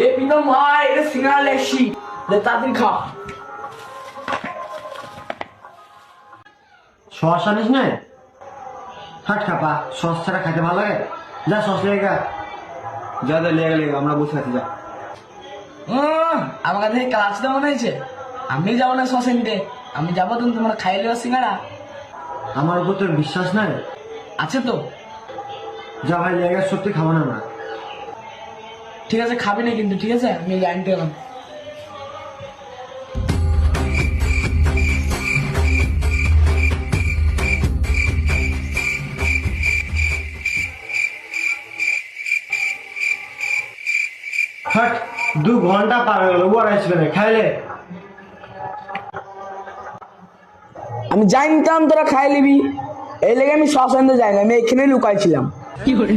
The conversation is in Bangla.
এ প্রীতম ভাই, এটা সিঙ্গারা লেসি, তাড়াতাড়ি খা। সস আনিস না? হাট খাপা, সস ছাড়া খাইতে ভালো লাগে? যা সস লেগে গা, যা যা লেগে লেগে, আমরা বসে আছি যা। আমার কাছে ক্লাস দেওয়া মনে হয়েছে, আমি যাবো না সস এনতে, আমি যাবো তুমি তোমরা খাই লিও সিঙ্গারা। আমার উপর তোর বিশ্বাস নাই? আছে তো। যা ভাই লেগে, সত্যি খাবো না আমরা। ঠিক আছে, খাবি না কিন্তু, ঠিক আছে, আমি আনতে গেলাম। হাট, 2 ঘন্টা পার হয়ে গেল, ওর আসবে না, খাইলে। আমি জানতাম তোরা খাই নিবি, এই লেগে আমি সস আনতে যাই না, আমি এখানে লুকাইছিলাম। কি করে